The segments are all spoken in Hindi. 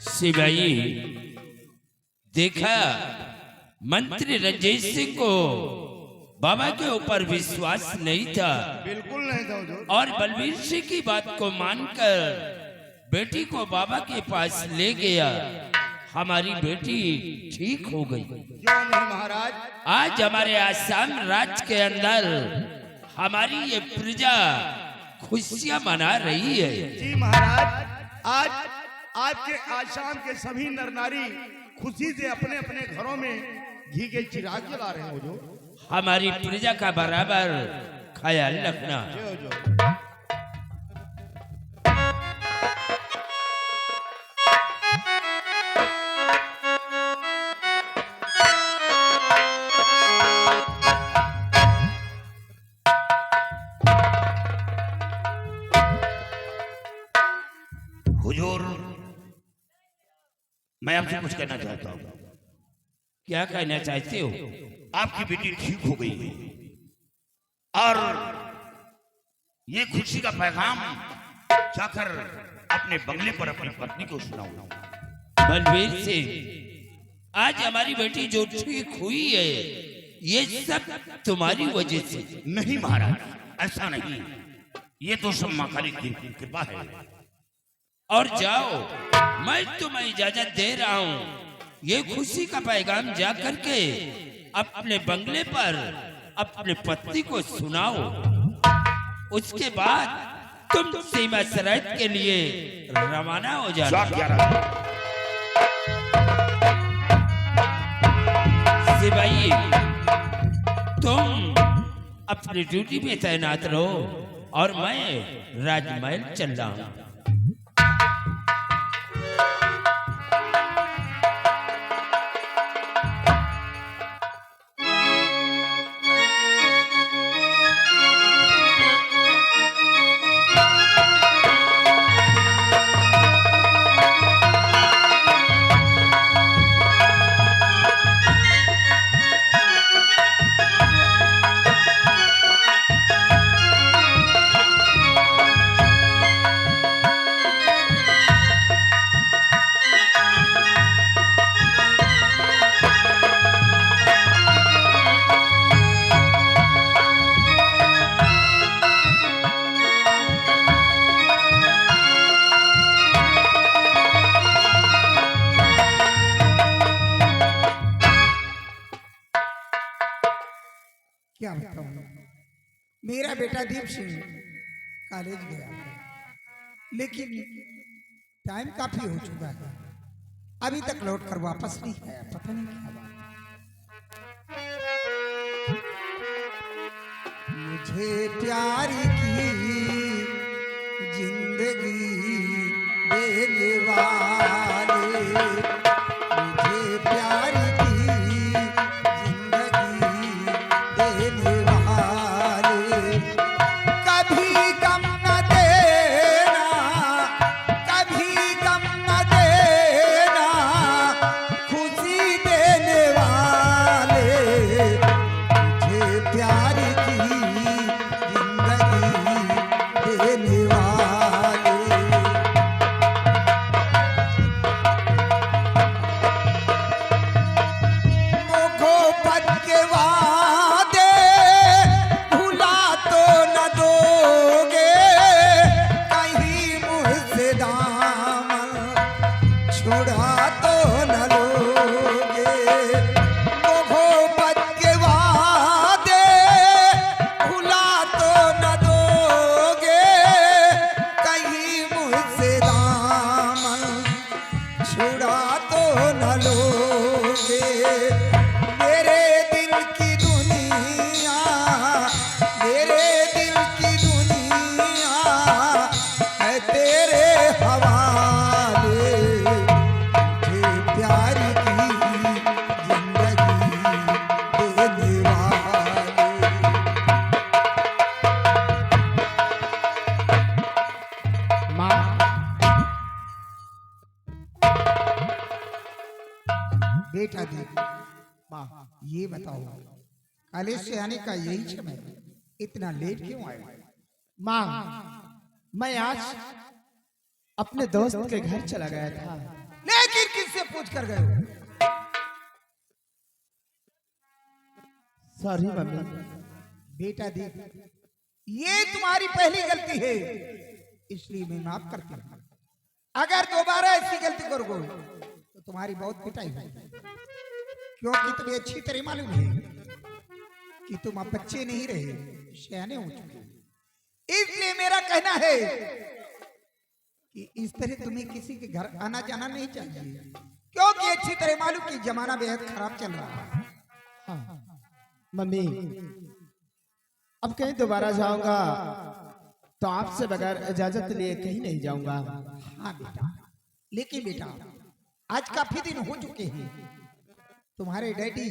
सिपाही देखा, मंत्री रंजीत सिंह को बाबा के ऊपर विश्वास नहीं था। बिल्कुल नहीं था हुजूर। और बलबीर सिंह की बात को मानकर बेटी को बाबा के पास ले गया। हमारी बेटी ठीक हो गई। क्यों नहीं महाराज? आज हमारे आसाम राज्य के अंदर हमारी ये प्रजा खुशियां मना रही है। जी महाराज, आज आपके आसाम के सभी नर नारी खुशी से अपने अपने घरों में घी के चिराग जला रहे हैं हुजूर। हमारी प्रजा का बराबर ख्याल रखना। जय हुजूर। हुजूर, मैं आपसे कुछ कहना चाहता हूँ। क्या कहना चाहते हो? आपकी बेटी ठीक हो गई है और ये खुशी का पैगाम जाकर अपने बंगले पर अपनी पत्नी को सुनाऊं। बलबीर सिंह, आज हमारी बेटी जो ठीक हुई है ये सब तुम्हारी वजह से। नहीं महाराज, ऐसा नहीं, ये तो सब मां काली की कृपा है। और जाओ, मैं तुम्हें इजाजत दे रहा हूँ। ये खुशी का पैगाम जा करके अपने बंगले पर अपने पत्नी को सुनाओ। उसके बाद तुम सीमा सरहद के लिए रवाना हो जाना। सिपाही, तुम अपनी ड्यूटी में तैनात रहो और मैं राजमहल चल रहा हूँ। क्या बताऊं, मेरा बेटा दीप सिंह कॉलेज गया लेकिन टाइम काफी हो चुका है, अभी तक लौट कर वापस नहीं आया। पता नहीं क्या बात। मुझे प्यार की जिंदगी देने वाले, मुझे प्यार बेटा दीप, ये बताओ कॉलेज से आने का यही समय, इतना लेट क्यों आए? माँ, मैं आज अपने दोस्त के घर चला गया था, किससे पूछ कर गए हो? Sorry mummy. बेटा दीप, ये तुम्हारी पहली गलती है, इसलिए मैं माफ करती हूँ। अगर दोबारा ऐसी गलती करोगे तो तुम्हारी बहुत पिटाई होगी, क्योंकि तुम्हें अच्छी तरह मालूम है कि तुम अब बच्चे नहीं रहे, सयाने हो चुके। इसलिए मेरा कहना है कि इस तरह तुम्हें किसी के घर आना जाना नहीं चाहिए, क्योंकि अच्छी तरह मालूम कि जमाना बेहद खराब चल रहा है। हाँ मम्मी, अब कहीं दोबारा जाऊंगा तो आपसे बगैर इजाजत लिए कहीं नहीं जाऊंगा। हाँ बेटा, लेकिन बेटा आज काफी दिन हो चुके हैं, तुम्हारे डैडी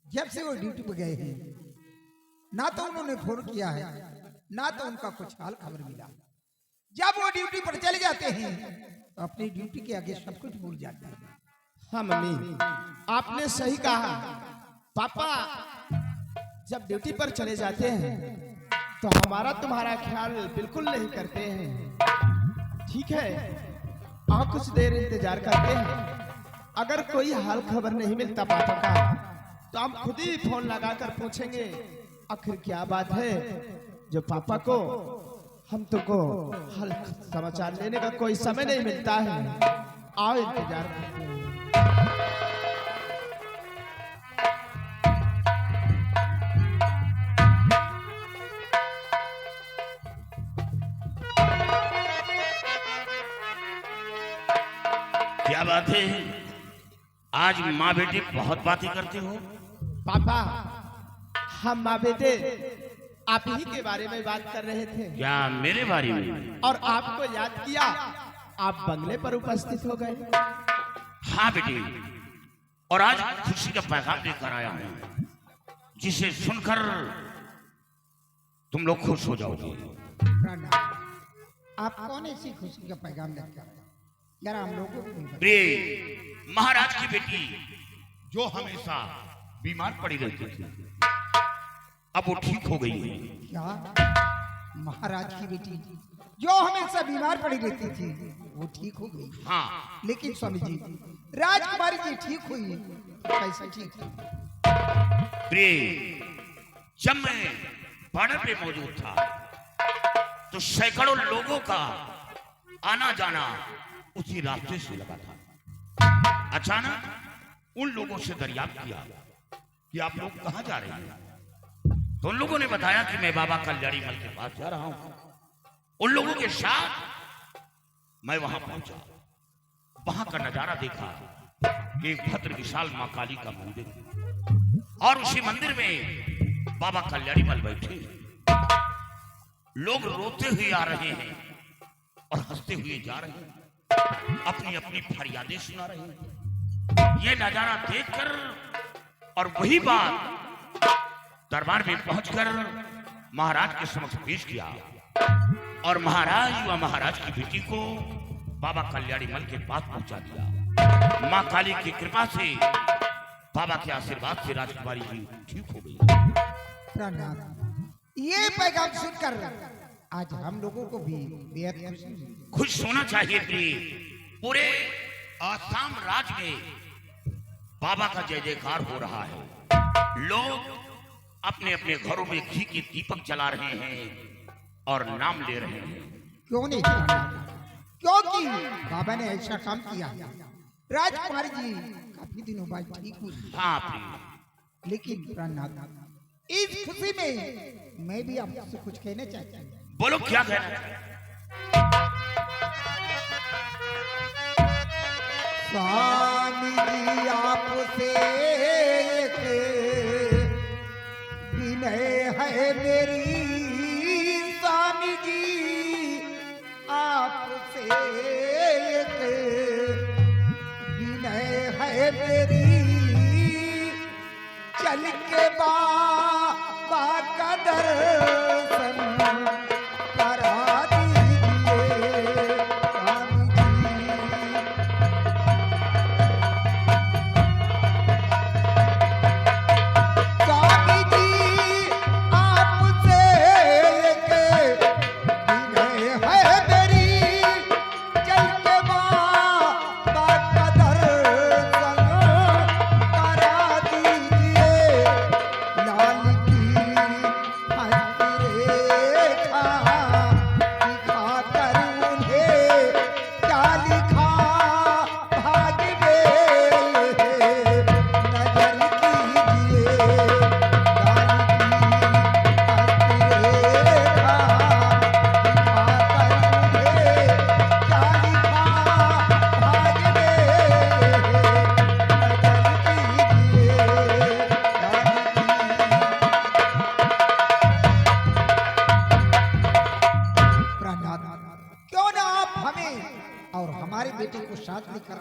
जब से वो ड्यूटी पर गए हैं, ना तो उन्होंने फोन किया है, ना तो उनका कुछ हाल खबर मिला। जब वो ड्यूटी पर चले जाते हैं तो अपनी ड्यूटी के आगे सब कुछ भूल जाते हैं। हाँ मम्मी, आपने सही कहा। पापा जब ड्यूटी पर चले जाते हैं तो हमारा तुम्हारा ख्याल बिल्कुल नहीं करते हैं। ठीक है, आप कुछ देर इंतजार करते हैं। अगर कोई हाल खबर नहीं मिलता पापा का तो हम खुद ही फोन लगाकर पूछेंगे आखिर क्या बात है, जो पापा को हम तुमको हाल समाचार लेने का कोई समय नहीं मिलता है। आओ इंतजार करते हैं। क्या बात है, आज माँ बेटी बहुत बातें करते हो। पापा, हम माँ बेटे आप ही के बारे में बात कर रहे थे क्या मेरे बारे में? और आपको याद किया, आप बंगले पर उपस्थित हो गए। हाँ बेटी, और आज खुशी का पैगाम लेकर आया हूँ, जिसे सुनकर तुम लोग खुश हो जाओगे। आप कौन ऐसी खुशी का पैगाम लेकर आए? यार हम लोगों को भी प्रिय महाराज की बेटी जो हमेशा बीमार पड़ी रहती थी, अब वो ठीक हो गई है। क्या महाराज की बेटी जो हमेशा बीमार पड़ी रहती थी वो ठीक हो गई? हाँ, लेकिन स्वामी जी, राजकुमारी जी ठीक हुई तो कैसे ठीक हुई? प्रिय, जब मैं बॉर्डर पे मौजूद था तो सैकड़ों लोगों का आना जाना उसी रास्ते से लगा था। अचानक उन लोगों से दरियाफ्त किया कि आप लोग कहां जा रहे हैं, तो उन लोगों ने बताया कि मैं बाबा कल्याणी मल के पास जा रहा हूं। उन लोगों के साथ मैं वहां पहुंचा, वहां का नजारा देखा, एक भद्र विशाल मां काली का मंदिर, और उसी मंदिर में बाबा कल्याणी मल बैठे, लोग रोते हुए आ रहे हैं और हंसते हुए जा रहे हैं, अपनी अपनी फरियादें सुना रहे हैं। ये नजारा देखकर और वही बात दरबार में पहुंचकर महाराज के समक्ष पेश किया, और महाराज व महाराज की बेटी को बाबा कल्याणी मल के पास पहुंचा दिया। मां काली की कृपा से, बाबा के आशीर्वाद से राजकुमारी जी ठीक हो गई। प्रणाम। ये पैगाम सुनकर आज हम लोगों को भी बेहद खुशी हुई। खुश होना चाहिए प्रिय। पूरे आसाम राज्य में बाबा का जय जयकार हो रहा है। लोग अपने अपने घरों में घी के दीपक जला रहे हैं और नाम ले रहे हैं। क्यों नहीं जलाना? क्योंकि बाबा ने ऐसा काम किया। राजकुमारी जी काफी दिनों बाद ठीक हुई। हाँ प्रिय, लेकिन प्राणनाथ, इस खुशी में मैं भी आपसे कुछ कहना चाहता हूँ। बोलो क्या कहना है? स्वामी जी आपसे एक विनय है मेरी, स्वामी जी आपसे एक विनय है मेरी, चल के बाबा का दर्शन करा दीजिए स्वामी जी। स्वामी जी आपसे एक विनय है मेरी, चल के बाबा का दर्शन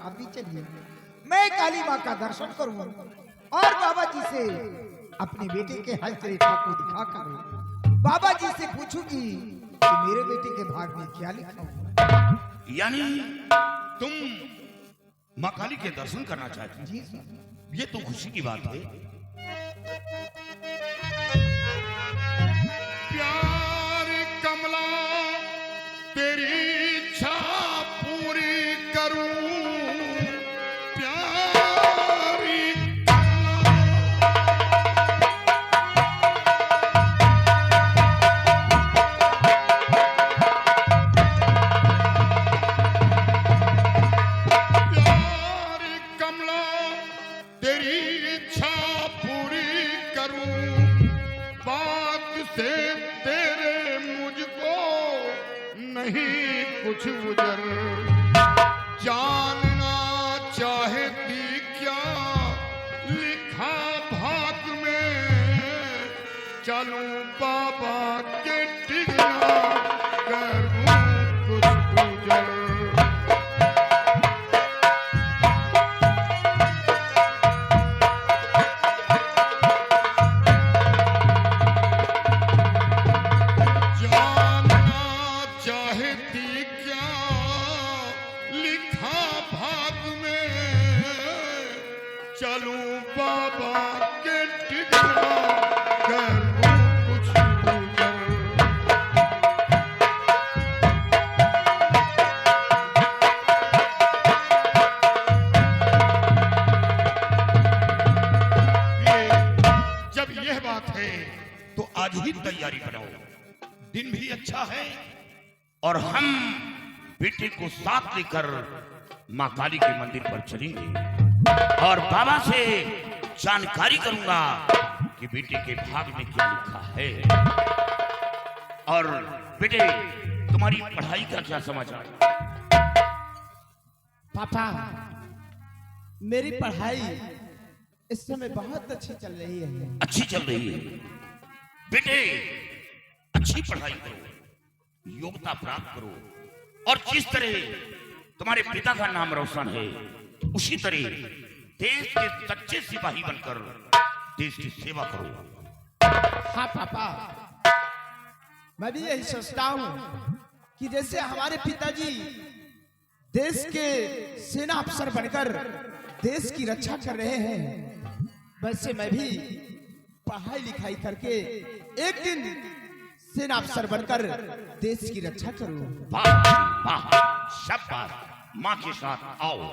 आप भी चलिए, मैं काली माँ का दर्शन करूँ और बाबा जी से अपने बेटे के हस्त रेखा को दिखाकर बाबा जी से पूछूंगी कि मेरे बेटे के भाग में क्या लिखा हुआ। यानी तुम माँ काली के दर्शन करना चाहती हो? जी स्वामी। ये तो खुशी की बात है। प्यार कमला तेरी इच्छा पूरी करूं, प्यारी कमला तेरी इच्छा पूरी करूं, बात से तेरे मुझको नहीं कुछ गुजर, जानना चाहती क्या लिखा भाग में, चलूं बाबा के टिकना करूं कुछ गुजर। चलूं बाबा के टिकना करूं कुछ गुजर। जब यह बात है तो आज ही तैयारी बनाओ, दिन भी अच्छा है और हम बेटे को साथ लेकर माँ काली के मंदिर पर चलेंगे और बाबा से जानकारी करूंगा कि बेटे के भाग में क्या लिखा है। और बेटे तुम्हारी पढ़ाई का क्या समाचार? पापा, मेरी पढ़ाई इस समय बहुत अच्छी चल रही है। अच्छी चल रही है बेटे, अच्छी पढ़ाई करो, योग्यता प्राप्त करो और जिस तरह तुम्हारे पिता का नाम रोशन है उसी तरह देश के सच्चे सिपाही बनकर देश की सेवा करो। हाँ पापा, मैं भी यही सोचता हूँ कि जैसे हमारे पिताजी देश के सेना अफसर बनकर देश की रक्षा कर रहे हैं, वैसे मैं भी पढ़ाई लिखाई करके एक दिन सेना अफसर बनकर देश की रक्षा करूँ। वाह वाह, शाबाश, माँ के साथ आओ।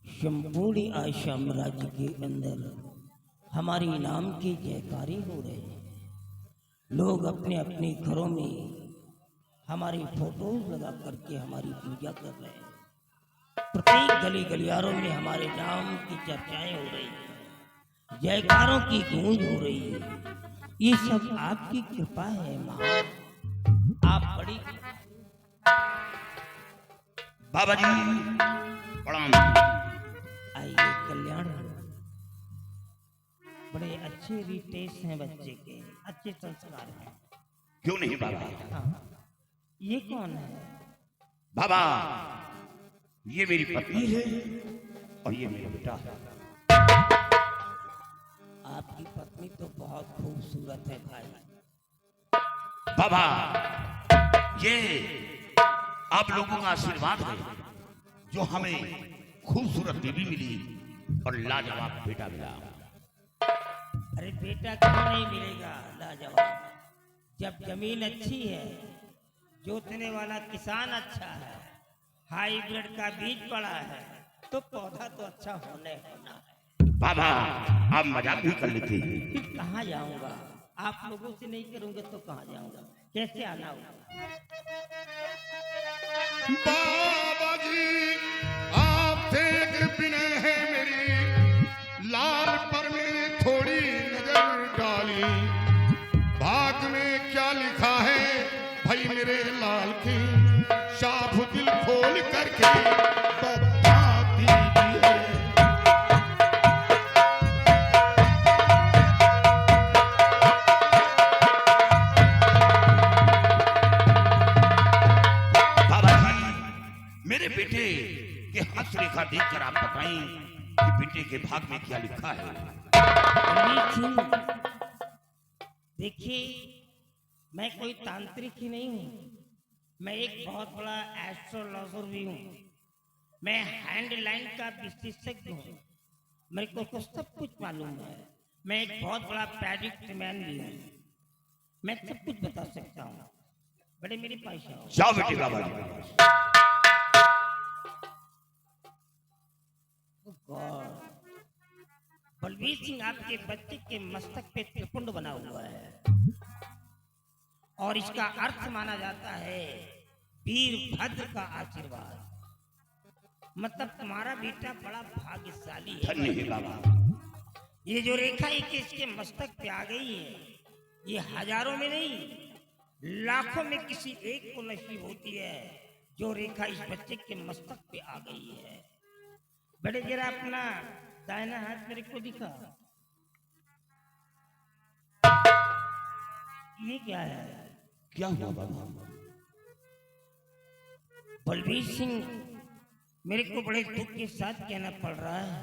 संपूर्ण आसाम राज्य के अंदर हमारी नाम की जयकारी हो रही है। लोग अपने अपने घरों में हमारी फोटोज लगा करके हमारी पूजा कर रहे हैं। प्रत्येक गली गलियारों में हमारे नाम की चर्चाएं हो रही हैं, जयकारों की गूंज हो रही है। ये सब आपकी कृपा है माँ, आप बड़ी। बाबा जी प्रणाम। आइए कल्याण हो। बड़े अच्छे रिटेस्ट हैं बच्चे के, अच्छे संस्कार हैं। क्यों नहीं बाबा? हाँ, ये कौन है? बाबा ये मेरी पत्नी है और ये मेरा बेटा है। आपकी पत्नी तो बहुत खूबसूरत है भाई। बाबा ये आप लोगों का आशीर्वाद है जो हमें खूबसूरत बीवी मिली और लाजवाब बेटा मिला। अरे बेटा क्यों नहीं मिलेगा लाजवाब? जब जमीन अच्छी है, जोतने वाला किसान अच्छा है, हाइब्रिड का बीज पड़ा है, तो पौधा तो अच्छा होना है। बाबा आप मजाक भी कर लेते हैं। फिर कहाँ जाऊंगा? आप लोगों से नहीं करूंगा तो कहाँ जाऊंगा? कैसे आना होगा? बाबा जी आपसे एक विनय है मेरी, लाल पर मेरे थोड़ी नजर डाली। भाग में क्या लिखा है भाई मेरे लाल की, साफ दिल खोल करके बता दीजिए। मेरे बेटे के हस्तरेखा देखकर आप बताएं कि बेटे के भाग में क्या लिखा है। देखिए, मैं कोई तांत्रिक ही नहीं हूँ, मैं एक बहुत बड़ा एस्ट्रोलॉजर भी हूँ। मैं हैंडलाइन का विशेषज्ञ हूँ, मेरे को सब कुछ मालूम है। मैं एक बहुत बड़ा प्रेडिक्ट मैन भी हूँ, मैं सब कुछ बता सकता हूँ। बड़े मेरे पास आओ। जाओ बेटे बाबा जी। बलबीर सिंह आपके बच्चे के मस्तक पे त्रिपुंड बना हुआ है और इसका अर्थ माना जाता है वीरभद्र का आशीर्वाद। मतलब तुम्हारा बेटा बड़ा भाग्यशाली है। धन्य है बाबा। ये जो रेखा एक इसके मस्तक पे आ गई है, ये हजारों में नहीं लाखों में किसी एक को नसीब होती है जो रेखा इस बच्चे के मस्तक पे आ गई है। बड़े जरा अपना दाहिना हाथ मेरे को दिखा। ये क्या है? क्या हुआ बाबा? बलबीर सिंह, मेरे को बड़े दुख के साथ कहना पड़ रहा है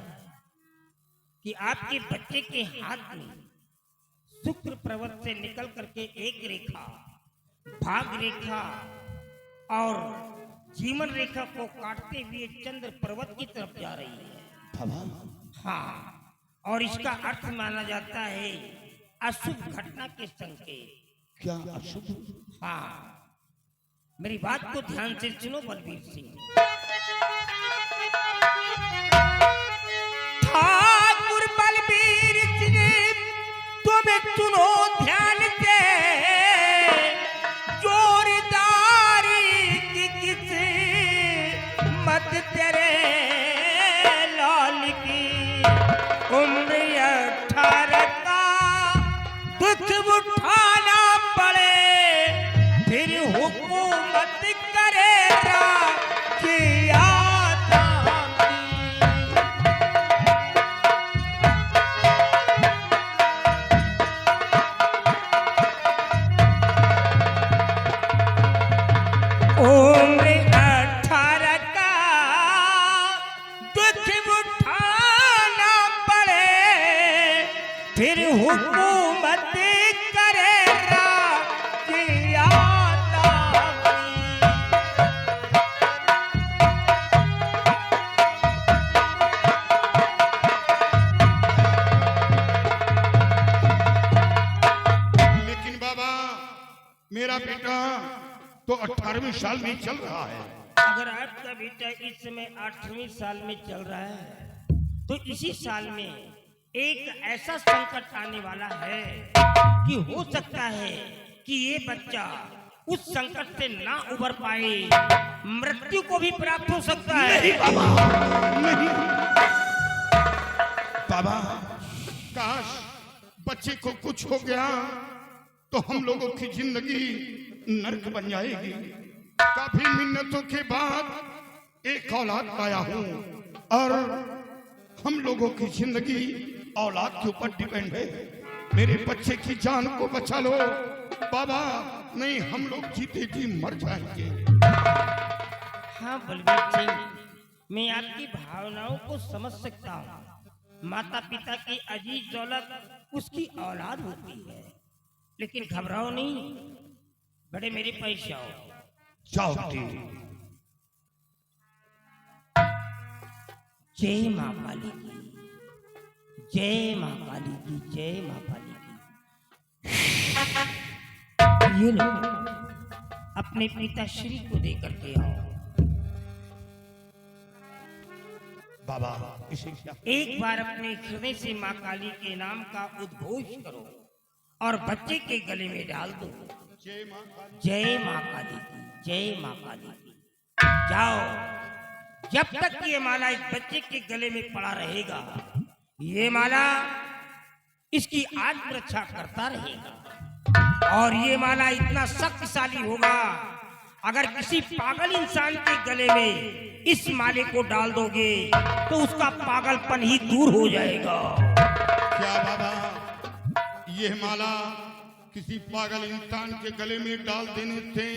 कि आपके बच्चे के हाथ में शुक्र पर्वत से निकल करके एक रेखा भाग रेखा और जीवन रेखा को काटते हुए चंद्र पर्वत की तरफ जा रही है। हाँ, और इसका अर्थ माना जाता है अशुभ घटना के संकेत। क्या अशुभ? हाँ, मेरी बात को ध्यान से सुनो बलबीर सिंह। ठाकुर बलबीर सिंह तुम्हें सुनो ध्यान से, जोरदारी की किसी मत तेरे लाल की उम्र 18 का दुख उठाना पड़े, फिर हुकूमत करेगा कि उम्र 18 का दुख उठाना पड़े, फिर हुकूमत करेगा कि लेकिन बाबा मेरा बेटा तो 18वीं साल में चल रहा है। अगर आपका बेटा इस समय 8वीं साल में चल रहा है तो इसी साल में एक ऐसा संकट आने वाला है कि हो सकता है कि ये बच्चा उस संकट से ना उबर पाए, मृत्यु को भी प्राप्त हो सकता है। नहीं बाबा, नहीं बाबा, काश बच्चे को कुछ हो गया तो हम लोगों की जिंदगी नर्क बन जाएगी। काफी मिन्नतों के बाद एक औलाद पाया हूँ और हम लोगों की जिंदगी औलाद के ऊपर डिपेंड है। मेरे बच्चे की जान को बचा लो बाबा, नहीं हम लोग जीते जी मर जाएंगे। हाँ बलबीर सिंह, मैं आपकी भावनाओं को समझ सकता हूँ। माता पिता की अजीज दौलत उसकी औलाद होती है, लेकिन घबराओ नहीं, बड़े मेरे पैसे आओ। जाओ बेटी। जय माँ काली की, जय माँ काली की, जय माँ काली की। ये लो, अपने पिताश्री को देकर के आओ। बाबा इसे क्या? एक बार अपने हृदय से माँ काली के नाम का उद्घोष करो और बच्चे के गले में डाल दो। जय माँ काली की, जय माँ काली की। जाओ, जब तक ये माला इस बच्चे के गले में पड़ा रहेगा, ये माला इसकी आत्म रक्षा करता रहेगा। और ये माला इतना शक्तिशाली होगा, अगर किसी पागल इंसान के गले में इस माले को डाल दोगे तो उसका पागलपन ही दूर हो जाएगा। क्या बाबा, ये माला किसी पागल इंसान के गले में डाल देने से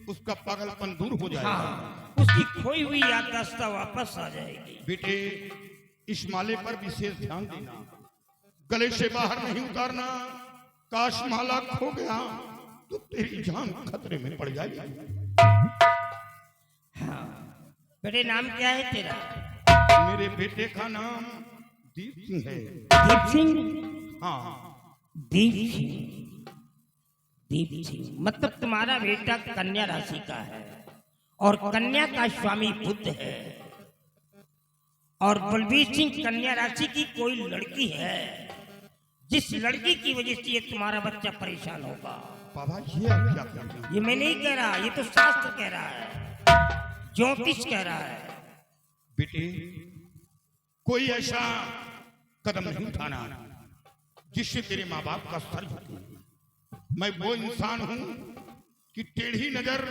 उसका पागलपन दूर हो जाएगा? हाँ, उसकी खोई हुई याददाश्त वापस आ जाएगी। बेटे, इस माले पर विशेष ध्यान देना, गले से बाहर नहीं उतारना। काश माला खो गया तो तेरी जान खतरे में पड़ जाएगी। हाँ, बेटे नाम क्या है तेरा? मेरे बेटे का नाम दीप सिंह है। दीप सिंह? हाँ, दीप सिंह, दीप सिंह मतलब तुम्हारा बेटा कन्या राशि का है और कन्या का स्वामी बुध है। और बलबीर सिंह कन्या राशि की कोई लड़की है, जिस लड़की की वजह से ये तुम्हारा बच्चा परेशान होगा। बाबा ये आप क्या कह रहे हैं? ये मैं नहीं कह रहा, ये तो शास्त्र कह रहा है, ज्योतिष कह रहा है। बेटे, कोई ऐसा कदम नहीं उठाना जिससे तेरे माँ बाप का सर झुके। मैं वो इंसान हूं कि टेढ़ी नजर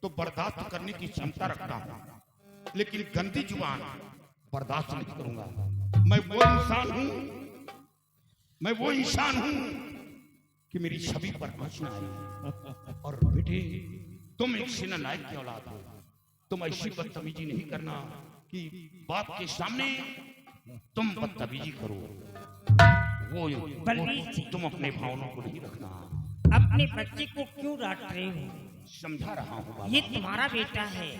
तो बर्दाश्त करने की क्षमता रखता हूं, लेकिन गंदी जुबान बर्दाश्त नहीं करूंगा। मैं वो इंसान हूं कि मेरी छवि पर आंच न आए। और बेटे, तुम एक सेना नायक की औलाद हो, तुम ऐसी बदतमीजी नहीं करना कि बाप के सामने तुम बदतमीजी करो। वो तुम अपने भावनाओं को नहीं रखना। अपने बच्चे को क्यों डांट रहे हो? समझा रहा हूँ बाबा। ये तुम्हारा बेटा है,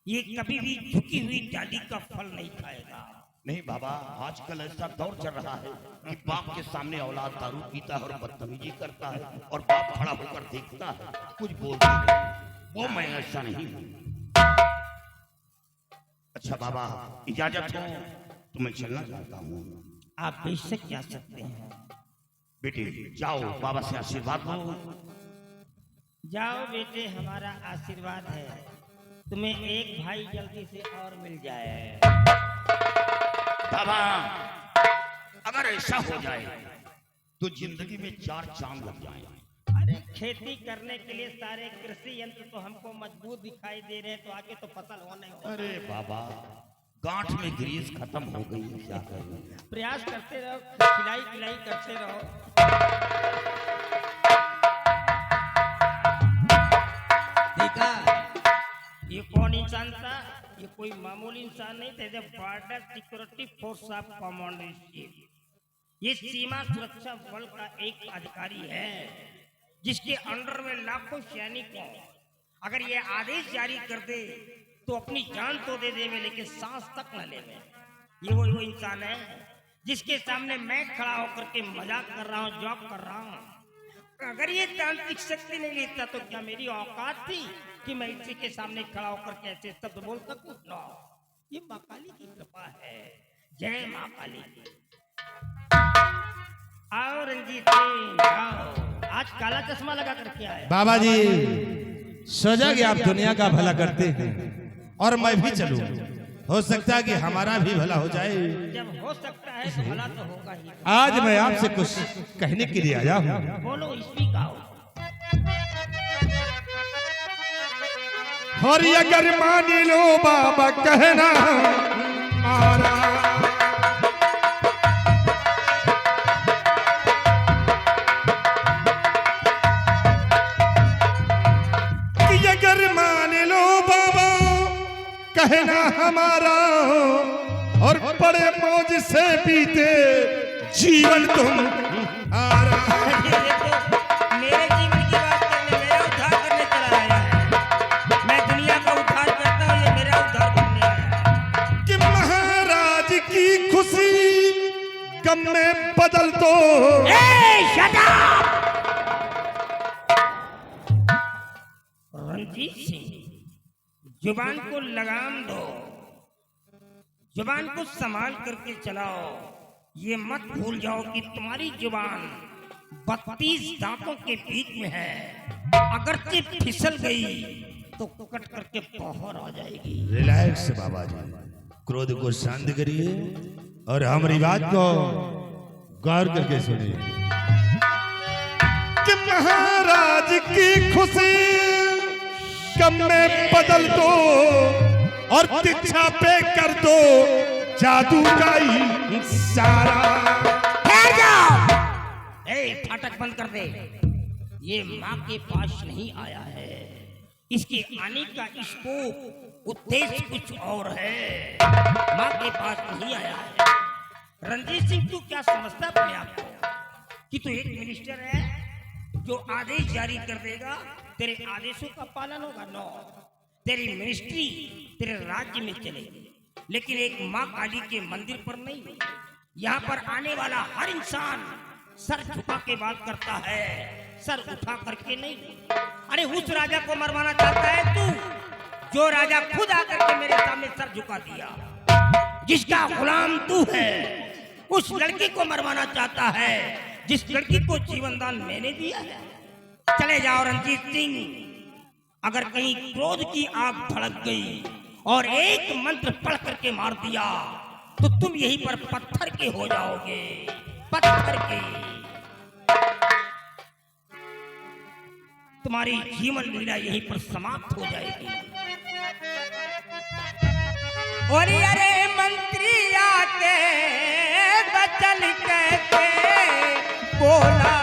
ये कभी भी झुकी हुई डाली का फल नहीं खाएगा। नहीं बाबा, आजकल ऐसा दौर चल रहा है कि बाप के सामने औलाद दारू पीता है और बदतमीजी करता है और बाप खड़ा होकर देखता है, कुछ बोलता नहीं। वो मैं ऐसा नहीं हूँ। अच्छा बाबा, इजाजत हो तो मैं चलना चाहता हूँ। आप बेशक जा सकते हैं। बेटे जाओ, बाबा से आशीर्वाद लो। जाओ बेटे, हमारा आशीर्वाद है, तुम्हें एक भाई जल्दी से और मिल जाए। बाबा, अगर ऐसा हो जाए तो जिंदगी में 4 चांद लग जाए। अरे खेती करने के लिए सारे कृषि यंत्र तो हमको मजबूत दिखाई दे रहे हैं, तो आगे तो फसल होने हो। अरे बाबा, गांठ में ग्रीस खत्म हो गई, क्या करें? प्रयास करते रहो, खिलाई खिलाई करते रहो। देखा, ये कौन इंसान था? ये कोई मामूली इंसान नहीं था, बॉर्डर सिक्योरिटी फोर्स ऑफ कमांडरशिप। ये सीमा सुरक्षा बल का एक अधिकारी है, जिसके अंडर में लाखों सैनिक हों। अगर ये आदेश जारी कर दे तो अपनी जान तो दे देवे, लेकिन सांस तक न लेवे। ये वो इंसान है जिसके सामने मैं खड़ा होकर के मजाक कर रहा हूँ, जॉब कर रहा हूँ। अगर ये तांत्रिक शक्ति नहीं लेता तो क्या मेरी औकात थी कि मैं इसी के सामने खड़ा होकर के ऐसे शब्द बोल सकूं? नो, ये माँ काली की कृपा है। जय माँ काली की। आओ रंजीत सिंह, आओ। आज काला चश्मा लगा करके आए। बाबा जी, सोचा कि आप दुनिया का भला करते हैं और मैं भी चलूं, हो सकता है कि हमारा भी भला हो जाए। जब हो सकता है तो भला तो होगा ही। आज मैं आपसे कुछ कहने के लिए आया हूँ। बोलो, स्पीक आओ। और अगर मान लो बाबा कहना मारा, हमारा और बड़े मौज से बीते जीवन तुम आरा। मेरे जीवन की बात करने, मेरा उद्धार करने चला आया है। मैं दुनिया का उद्धार करता हूँ, ये मेरा उद्धार करने आया है। कि महाराज की खुशी गम में बदल दो। रणजीत सिंह, जुबान को लगाम दो, जुबान को संभाल करके चलाओ। ये मत भूल जाओ कि तुम्हारी जुबान 32 दांतों के बीच में है। अगर ये फिसल गई तो कट करके बाहर आ जाएगी। रिलैक्स बाबा जी, क्रोध को शांत करिए और हमारी बात को गौर करके सुनिए कि महाराज की खुशी गम में बदल दो और दीक्षा पे कर दो जादू का इशारा। ठहर जाओ, फाटक बंद कर दे। ये माँ के पास नहीं आया है, इसके आने का स्कोप उद्देश्य कुछ और है। माँ के पास नहीं आया है। रणजीत सिंह, तू क्या समझता अपने आप को कि तू एक मिनिस्टर है जो आदेश जारी कर देगा, तेरे आदेशों का पालन होगा? नो, तेरी मिनिस्ट्री तेरे राज्य में चलेगी, लेकिन एक माँ काली के मंदिर पर नहीं। यहाँ पर आने वाला हर इंसान सर झुका के बात करता है, सर उठा करके नहीं। अरे उस राजा को मरवाना चाहता है तू, जो राजा खुद आकर के मेरे सामने सर झुका दिया, जिसका गुलाम तू है। उस लड़की को मरवाना चाहता है जिस लड़की को जीवन दान मैंने दिया है। चले जाओ रणजीत सिंह, अगर कहीं क्रोध की आग भड़क गई और एक मंत्र पढ़ करके मार दिया तो तुम यहीं पर पत्थर के हो जाओगे, पत्थर के। तुम्हारी जीवन लीला यहीं पर समाप्त हो जाएगी। और अरे मंत्री आके बचन कहते बोला,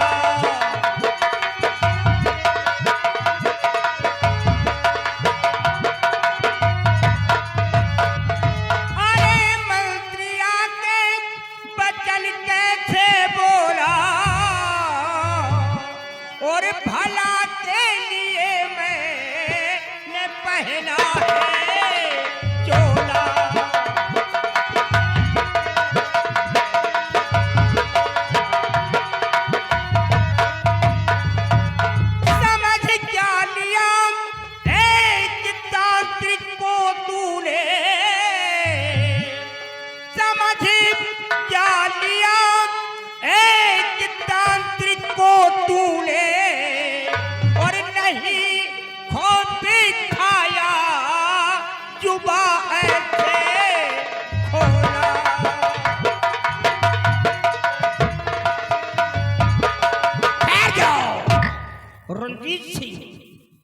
रणजीत सिंह,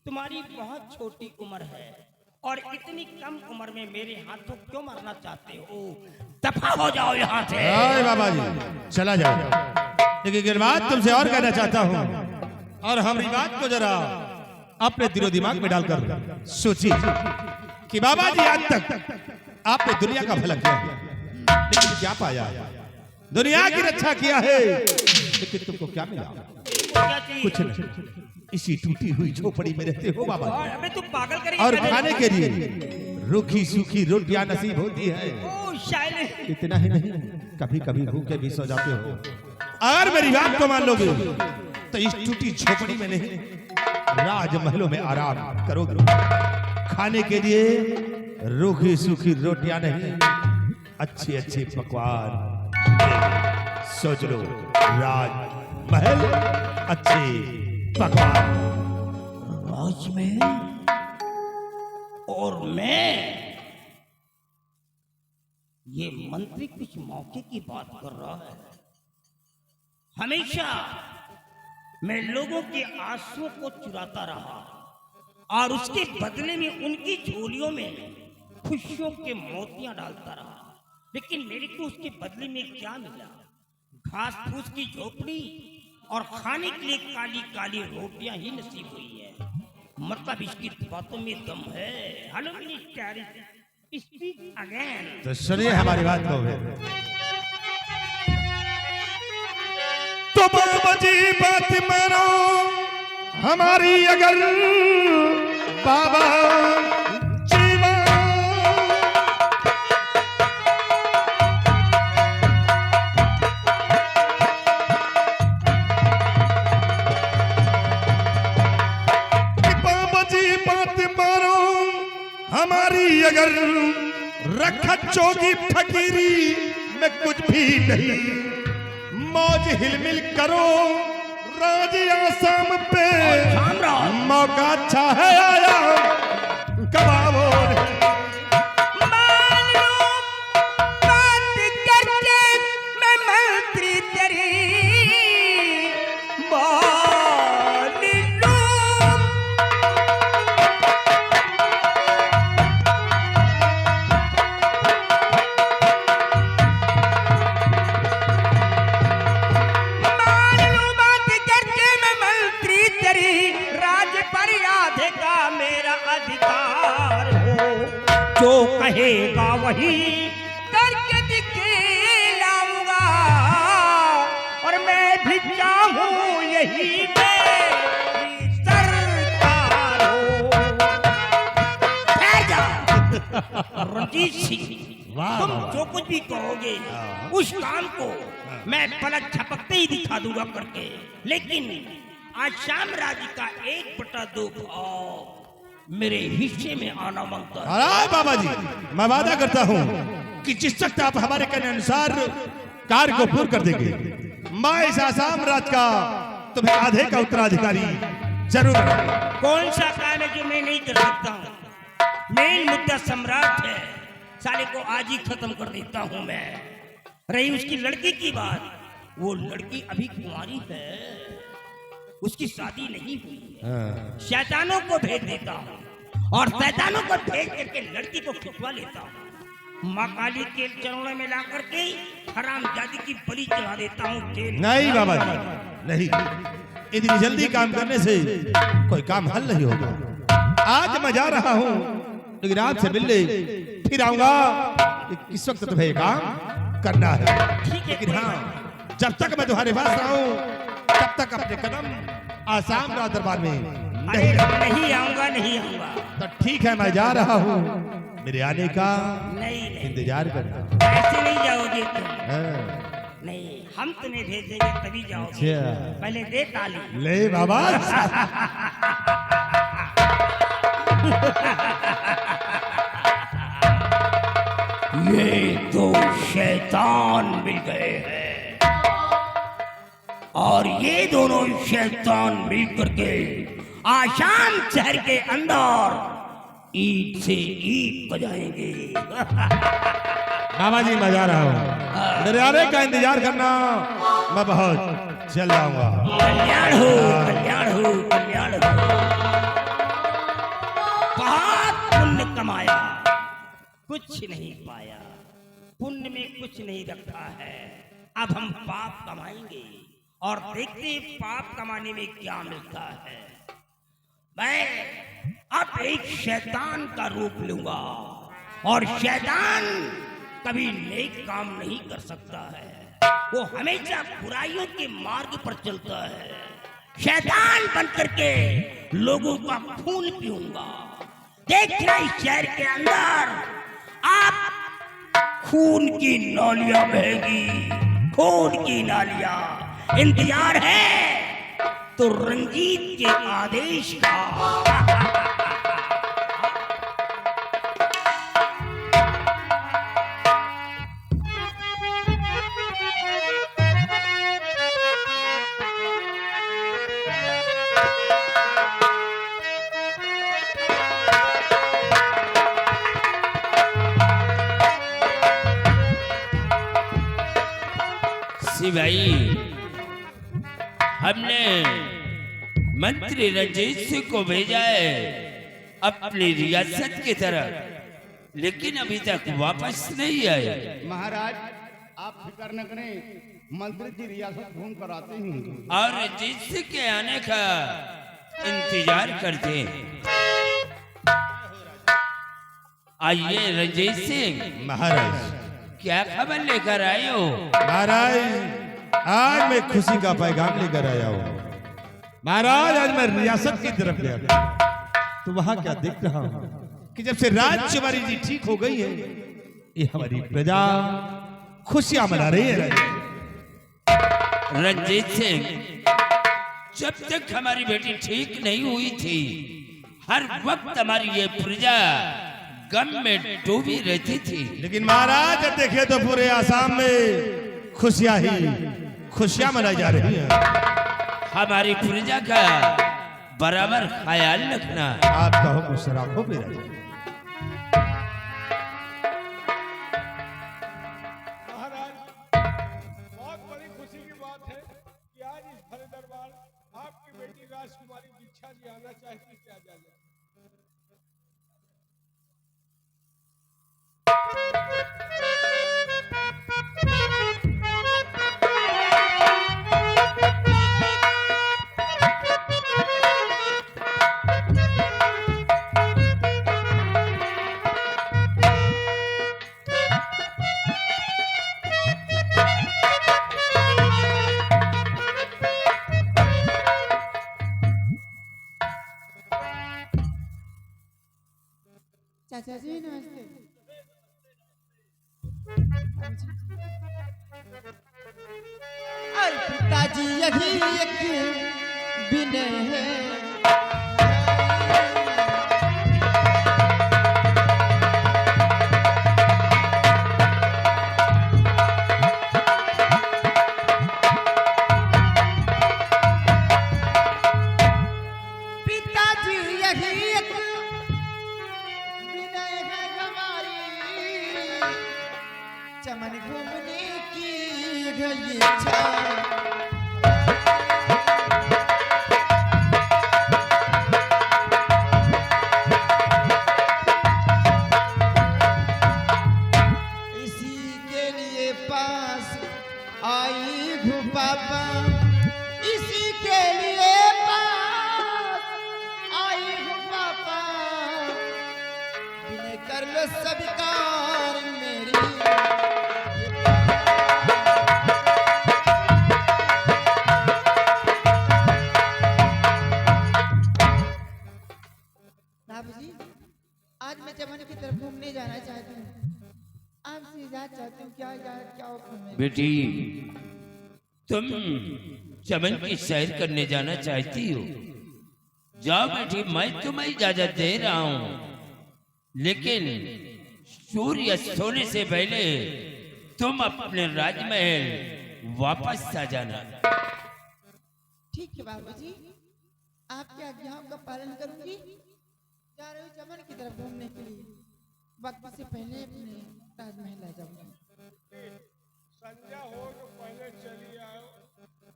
तुम्हारी बहुत छोटी उम्र है और इतनी कम उम्र में मेरे हाथों क्यों मारना चाहते हो? दफा हो जाओ यहाँ से। अरे बाबा जी, चला जाओ। लेकिन एक बात तुमसे और कहना चाहता हूँ, और हमारी बात को जरा अपने दिलो दिमाग में डालकर सोचिए कि बाबा जी आज तक आपने दुनिया का भला किया है, लेकिन क्या पाया? दुनिया की रक्षा किया है, लेकिन तुमको क्या मिला? कुछ नहीं, इसी टूटी हुई झोपड़ी में रहते हो बाबा। अबे तू पागल करेगी। और खाने के लिए रूखी सूखी रोटियां नसीब होती है। इतना ही नहीं, कभी कभी भूखे भी सो जाते हो। अगर मेरी बात को मान लोगे तो इस टूटी झोपड़ी में नहीं, राजमहलों में आराम करोगे। खाने के लिए रूखी सूखी रोटियां नहीं, अच्छे अच्छे पकवान। सोच लो, राजमहल, अच्छे पकवान, राजमहल और मैं। ये मंत्री कुछ मौके की बात कर रहा है। हमेशा मैं लोगों के आंसुओं को चुराता रहा और उसके बदले में उनकी झोलियों में खुशियों के मोतियां डालता रहा, लेकिन मेरे को उसके बदले में क्या मिला? घास फूस की झोपड़ी और खाने के लिए काली काली रोटियां ही नसीब हुई है। मतलब इसकी बातों में दम है। Hello minister, speak again. तो सुनिए हमारी बात को फिर। तो बाबा जी बात मानो हमारी, अगर बाबा जीवा बाबा जी बात मानो हमारी, अगर रखा चोगी फकीरी में कुछ भी नहीं, मौज हिलमिल करो राज आसाम पे, मौका अच्छा है आया कबाओ जो कहेगा वही करके दिखलाऊंगा, और मैं भी चाहूं यही मेरी सरकार हो। ठहर जा रणजीत सिंह, तुम जो कुछ भी कहोगे उस काम को मैं पलक झपकते ही दिखा दूंगा करके, लेकिन आज शाम राज्य का 1/2 भाग मेरे हिस्से में आना मांगता है। अरे बाबा जी, मैं वादा करता हूँ कि जिस वक्त आप हमारे कहने अनुसार कार्य को पूर्ण कर देंगे, मैं इस आसाम राज का तुम्हें आधे का उत्तराधिकारी जरूर बनाऊंगा। कौन सा काम है जो मैं नहीं कर सकता हूँ? मेन मुद्दा सम्राट है, साले को आज ही खत्म कर देता हूँ मैं। रही उसकी लड़की की बात, वो लड़की अभी कुंवारी है, उसकी शादी नहीं हुई है। शैतानों को भेज देता हूँ और शैतानों को भेज करके लड़की को खिंचवा लेता हूँ, माँ काली के चरणों में ला करके हरामजादी की बलि चढ़ा देता हूँ। नहीं बाबा जी, नहीं, इतनी जल्दी काम करने से कोई काम हल नहीं होगा। आज मैं जा रहा हूँ, लेकिन आपसे मिलने फिर आऊंगा। किस वक्त तुम्हें ये काम करना है, लेकिन हाँ, जब तक मैं तुम्हारे पास रहूं तब तक अपने कदम आसाम राज दरबार में नहीं आऊंगा, नहीं आऊंगा। तो ठीक है, मैं जा रहा हूँ, मेरे आने का नहीं इंतजार करना। ऐसे नहीं जाओगे तुम। नहीं, हम तुम्हें भेजेंगे तभी जाओगे। पहले दे ताली। ले बाबा। ये दो शैतान मिल गए हैं, और ये दोनों शैतान मिल करके आसाम शहर के अंदर ईद से ईद बजाएंगे। बाबा जी, मैं जा रहा हूँ, मेरे आने का इंतजार करना, मैं बहुत जल्द आऊंगा। कल्याण हो, कल्याण हो, कल्याण हो। बहुत पुण्य कमाया, कुछ नहीं पाया, पुण्य में कुछ नहीं रखा है। अब हम पाप कमाएंगे और देखते हैं पाप कमाने में क्या मिलता है। मैं अब एक शैतान का रूप लूंगा, और शैतान कभी नेक काम नहीं कर सकता है, वो हमेशा बुराइयों के मार्ग पर चलता है। शैतान बन करके लोगों का खून पीऊंगा। देखना इस शहर के अंदर आप खून की नालियां बहेगी, खून की नालियां। इंतजार है तो रंजीत के आदेश का। भाई, हमने मंत्री रंजीत सिंह को भेजा है अपनी रियासत की तरफ, लेकिन अभी तक वापस नहीं आए। महाराज, आप फिक्र न करें, मंत्री की रियासत घूम कर आते ही होंगे। और रंजीत सिंह के आने का इंतजार करते हैं। आइए रंजीत सिंह, महाराज क्या खबर लेकर आए हो? महाराज आज मैं खुशी का पैगाम लेकर आया हूँ। महाराज आज मैं रियासत की तरफ गया था, तो वहां क्या देख रहा हूँ कि जब से राजकुमारी जी ठीक हो गई है, ये हमारी प्रजा खुशियां मना रही है। रंजीत सिंह, जब तक हमारी बेटी ठीक नहीं हुई थी, हर वक्त हमारी ये प्रजा गम में डूबी रहती थी। लेकिन महाराज जब देखे तो पूरे आसाम में खुशियां मनाई जा रही हैं। हमारी प्रजा का बराबर ख्याल रखना। आपका हुक्म सराखों पे रहे। महाराज, बहुत बड़ी खुशी की बात है कि आज इस भरे दरबार आपकी बेटी राजकुमारी दीक्षा जी आना चाहती क्या जाए। चाचा जी नमस्ते। और पिताजी यही एक विनय है। पिताजी यही एक विनय है हमारी, चमन घूमने की गई इच्छा। इसी के लिए पास आई हूँ पापा, इसी के लिए पास आई हूँ पापा। विनय कर लो स्वीकार मेरी। बाबूजी, आज मैं चमन की तरफ घूमने जाना चाहती हूँ। आपसे इजाजत चाहती हूँ। क्या हुक्म है? बेटी, तुम चमन की सैर करने जाना चाहती हो? जाओ बेटी, मैं तुम्हें इजाजत दे रहा हूँ, लेकिन सूर्य सोने से पहले तुम अपने राजमहल वापस आ जाना। ठीक है बाबूजी, आपकी आज्ञाओं का पालन करूंगी। जा रही हूँ चमन की तरफ घूमने के लिए, वक्त से पहले अपने ताजमहल आ जाऊंगी। संध्या हो तो पहले चली आओ,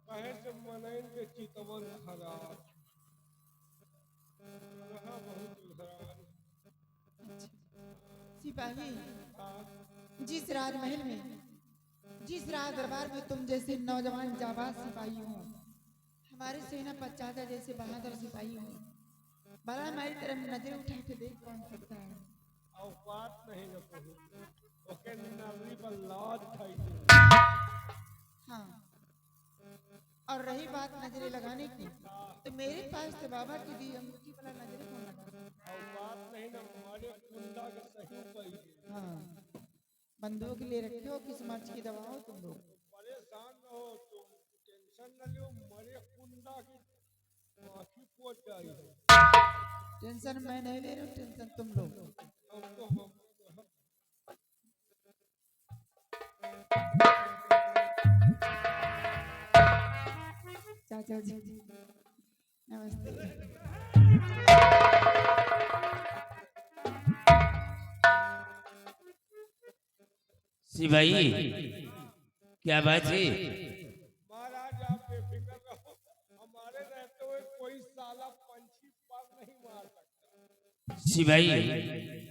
कहे से मनैन के चितवन खराब रहा, बहुत खराब। सिपाही, जिस राजमहल में, जिस राज दरबार में तुम जैसे नौजवान जाबाज सिपाही हो, हमारे सेना पचासा जैसे बहादुर सिपाही हो, भला हमारी तरफ नजर उठा के देख कौन सकता है? औकात नहीं न कहूँ, ओके नवरी पर लाज खाई। हाँ, और रही बात नजरें लगाने की, तो मेरे पास तो बाबा की दी अंगूठी वाला नजरें कौन लगा? औकात नहीं न हमारे कुंडा के सही कही। हाँ, बंदूक ले रखे हो, किस मर्ज की दवा हो तुम लोग? परेशान न हो तुम, टेंशन न लो, मरे कुंडा की आँखी पोत जाएगी। टेंशन मैं नहीं ले रहा हूँ, टेंशन तुम लोग। चाचा जी नमस्ते। सिपाही, क्या बात है? महाराज आप बेफिक्र रहो, हमारे रहते हुए कोई साला पंछी पर नहीं मार सकता। सिपाही,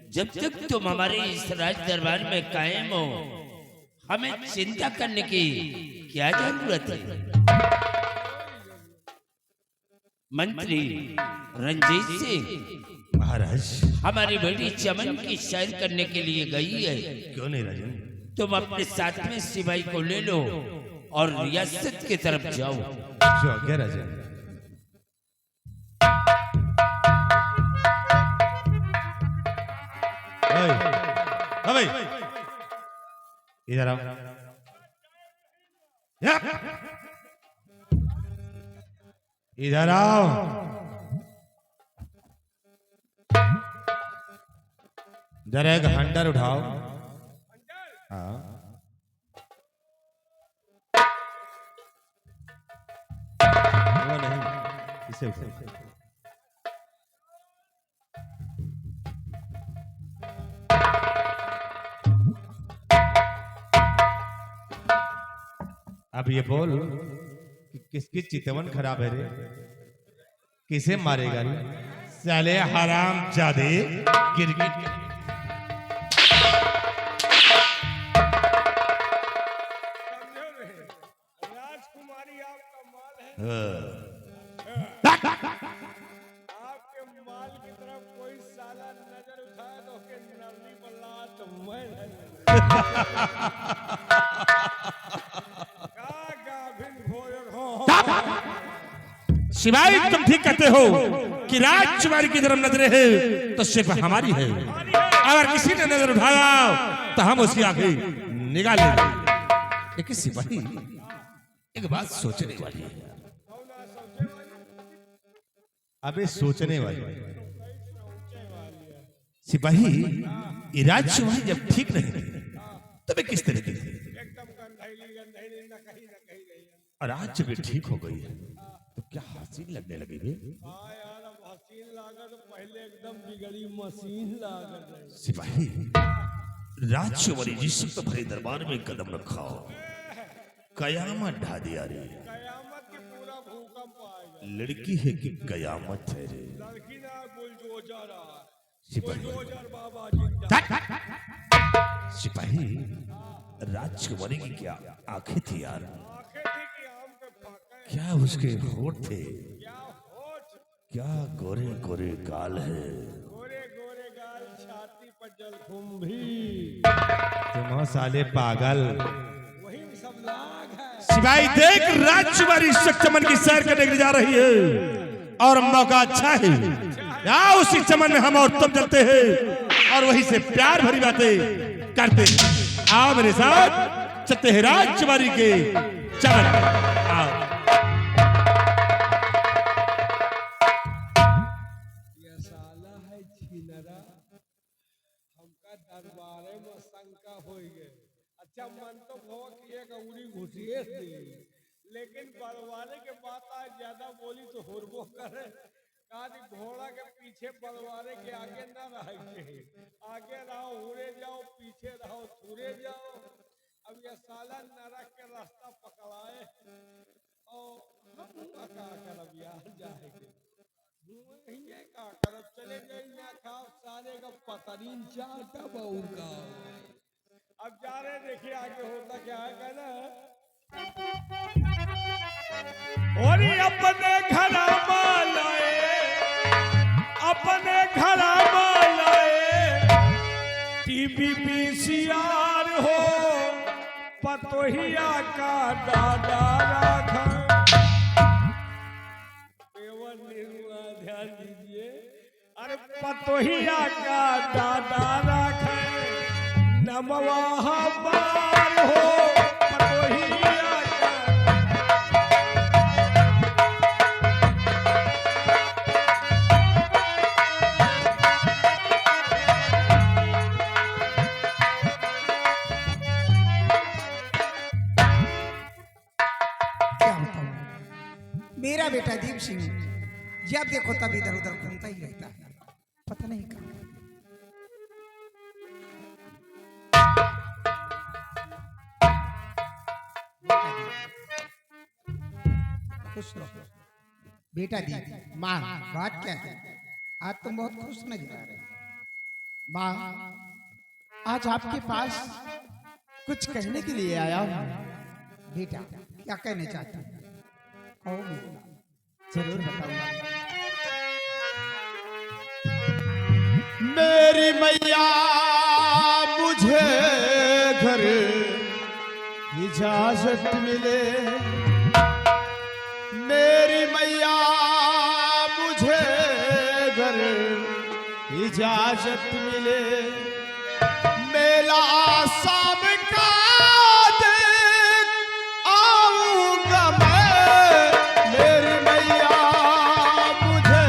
जब तक तुम हमारे इस राज दरबार में कायम हो, हमें चिंता करने की क्या जरूरत है? मंत्री रंजीत सिंह महाराज हमारी बेटी चमन की सैर करने के लिए गई है। क्यों नहीं राजन? तुम अपने साथ में सिपाही को ले लो और रियासत की तरफ जाओ। जो आज्ञा राजन। ओए, इधर आओ। इधर आओ। जरा एक हंटर उठाओ। हाँ वो नहीं, इसे उठाओ। अब ये बोल कि किसकी चितवन खराब है रे? किसे मारेगा रे? साले हराम जादे गिरगिट। समझो नहीं, राजकुमारी आपका माल है। आपके माल की तरफ कोई साला नजर उठाए तो उसके नरली बल्ला तो मैं शिवाय तुम ठीक कहते हो कि राजकुमारी की तरफ नजरें है तो सिर्फ हमारी है। अगर किसी ने नजर उठाया तो हम उसकी आंखें निकाल लेंगे। लेकिन सिपाही एक बात सोचने वाली है। अबे सोचने वाली सिपाही, ये राजकुमारी जब ठीक नहीं तो मैं किस तरह की एकदम गंधैली न कहीं नहीं। और आज जब ये ठीक हो गई है तो क्या हसीन लगने लगी रे? हाँ यार, अब हसीन लागत पहले एकदम बिगड़ी मशीन लागत है। सिपाही, राजकुमारी जिस तो भरे दरबार में कदम रखा हो, कयामत ढा दिया रे। कयामत की पूरा भूकंप आएगा। लड़की है कि कयामत है रे? लड़की ना बुलडोजर आ सिपाही, बुलडोजर बाबा जिंदा। सिपाही, राजकुमारी की क्या आंखें थी यार? आंखें थी कि आम के फाके, क्या उसके होठ थे? क्या होठ, क्या गोरे गोरे गाल है? गोरे गोरे गाल, छाती पर जलकुंभी। तुम साले पागल। वही सब लाग है। सिपाही देख, राजकुमारी चमन की सैर करने के लिए जा रही है और मौका अच्छा है। आओ उसी चमन में हम और तुम चलते हैं और वहीं से प्यार भरी बातें करते हैं। आओ मेरे साथ चलते हैं राजकुमारी के चमन। आओ। ये साला है छिनरा, हमका दरबारे में शंका हो गए। अच्छा मन तो भव कि एक उड़ी घुसिए थी, लेकिन बलवाने के बात आज ज्यादा बोली तो हुरबो करे। कहा घोड़ा के पीछे बलवाने के आगे न रहे, आगे रहो उड़े जाओ, पीछे रहो थूरे जाओ। अब ये साला नरक के रास्ता पकड़ाए और हम का करब यार, जाएंगे का करब, चले जाइए खाओ सारे का पतरीन चाटा बहू का। अब जा रहे, देखिए आगे होता क्या है कहना। और अपने घर लाए, अपने घर लाए टीवी पीसीआर हो, पतोहिया का दादा राखा। ध्यान दीजिए, अरे पतोहिया का दादा राखा, नमवा बार हो पतोहिया का। क्या बताऊं, मेरा बेटा दीप सिंह जब देखो तब इधर उधर घूमता ही रहता है, पता नहीं कहाँ। खुश रहो बेटा दीदी। माँ, बात क्या है? आज तुम बहुत खुश नजर आ रहे हो। माँ, आज आपके पास कुछ कहने के लिए आया हूँ। बेटा क्या कहना चाहते हो? कहो बेटा। जरूर बताऊंगा। मेरी मैया मुझे घर इजाजत मिले, मेरी मैया मुझे घर इजाजत मिले, मेला आसाम का देख आऊंगा मैं, मेरी मैया मुझे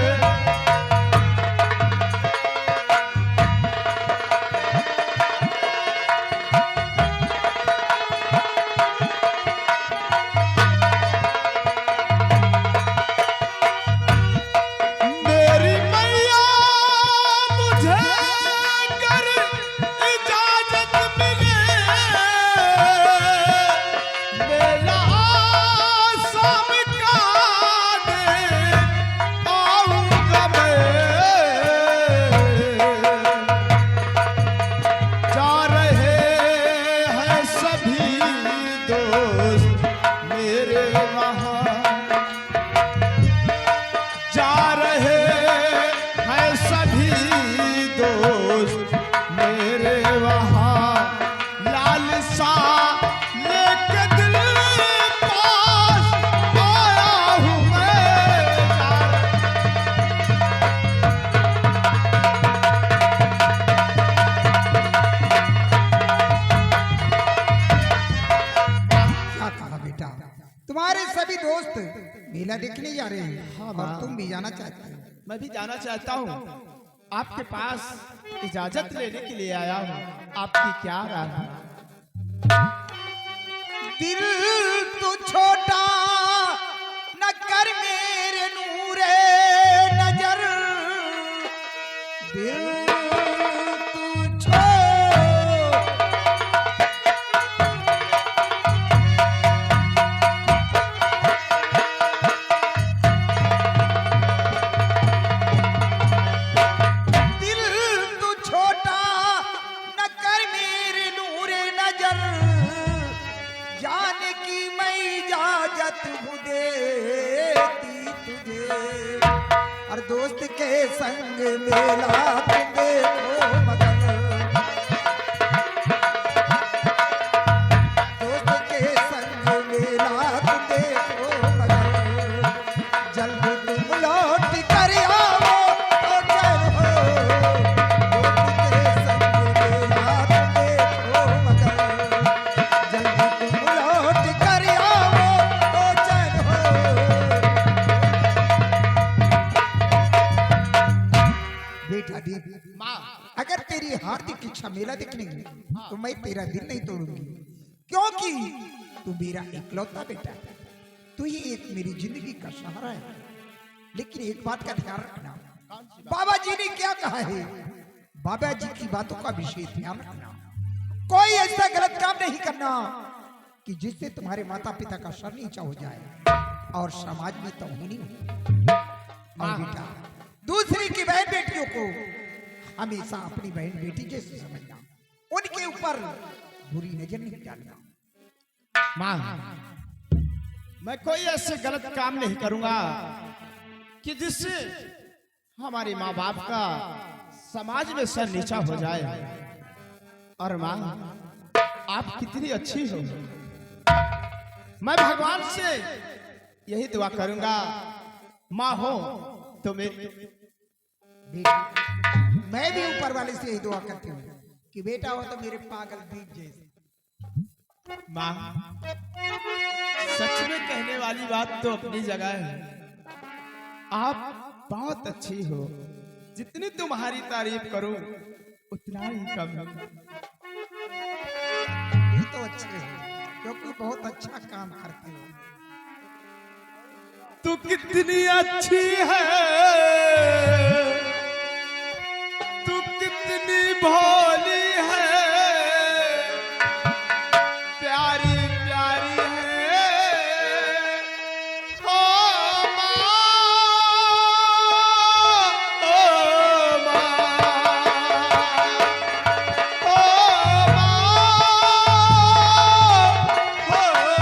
मेरी मैया मुझे कर इजाजत मिले, मेला आसाम का देख आऊंगा मैं, जा रहे हैं सभी दोस्त मेरे वहाँ, जा रहे हैं सभी दोस्त मेरे वहाँ, लाल सा लेके दिल पास आया हूँ मैं, क्या कहा बेटा? तुम्हारे सभी दोस्त मेला देखने जा रहे हैं और तुम भी जाना चाहते हो। मैं भी जाना चाहता हूँ, आपके पास इजाजत लेने के लिए आया हूँ, आपकी क्या राय है? दिल तू छोटा न कर मेरे नूरे नजर, दिल तू छोटा दिल तू छोटा न कर मेरे नूरे नजर, जाने की मैं इजाजत हूँ देती तुझे, और दोस्त के संग मेला तुम देखो मगर, दोस्त के संग मेला तुम देखो मगर, जल्द तुम लौट कर आओ तो चल हो, दोस्त के संग मेला तुम देखो मगर, जल्द तुम लौट कर आओ तो चल हो। बेटा दीप, अगर तेरी हार्दिक इच्छा मेला देखने की तो मैं तेरा दिल नहीं तोड़ूंगी, क्योंकि तू मेरा इकलौता बेटा है, तू ही एक मेरी जिंदगी का सहारा है। लेकिन एक बात का ध्यान रखना, बाबा जी ने क्या कहा है, बाबा जी की बातों का विशेष ध्यान रखना, कोई ऐसा गलत काम नहीं करना कि जिससे तुम्हारे माता पिता का सर नीचा हो जाए और समाज में तौहीनी हो। और बेटा, दूसरी की बहन बेटियों को हमेशा अपनी बहन बेटी जैसे समझना, उनके ऊपर बुरी नजर नहीं डालना। माँ, मैं कोई ऐसे गलत काम नहीं करूंगा कि जिससे हमारे माँ बाप का समाज में सर नीचा हो जाए। और माँ, आप कितनी अच्छी हो, मैं भगवान से यही दुआ करूंगा, माँ हो तो मेरी। बेटा, मैं भी ऊपर वाले से यही दुआ करती हूँ कि बेटा हो तो मेरे पागल दीप जैसे। माँ, सच में कहने वाली बात तो अपनी जगह है, आप बहुत अच्छी हो, जितनी तुम्हारी तारीफ करूं उतना ही कम है। ये तो अच्छे हो क्योंकि बहुत अच्छा काम करते हो। तू कितनी अच्छी है, तू कितनी भोली है, प्यारी प्यारी है, ओ माँ, ओ माँ, ओ माँ, ओ माँ।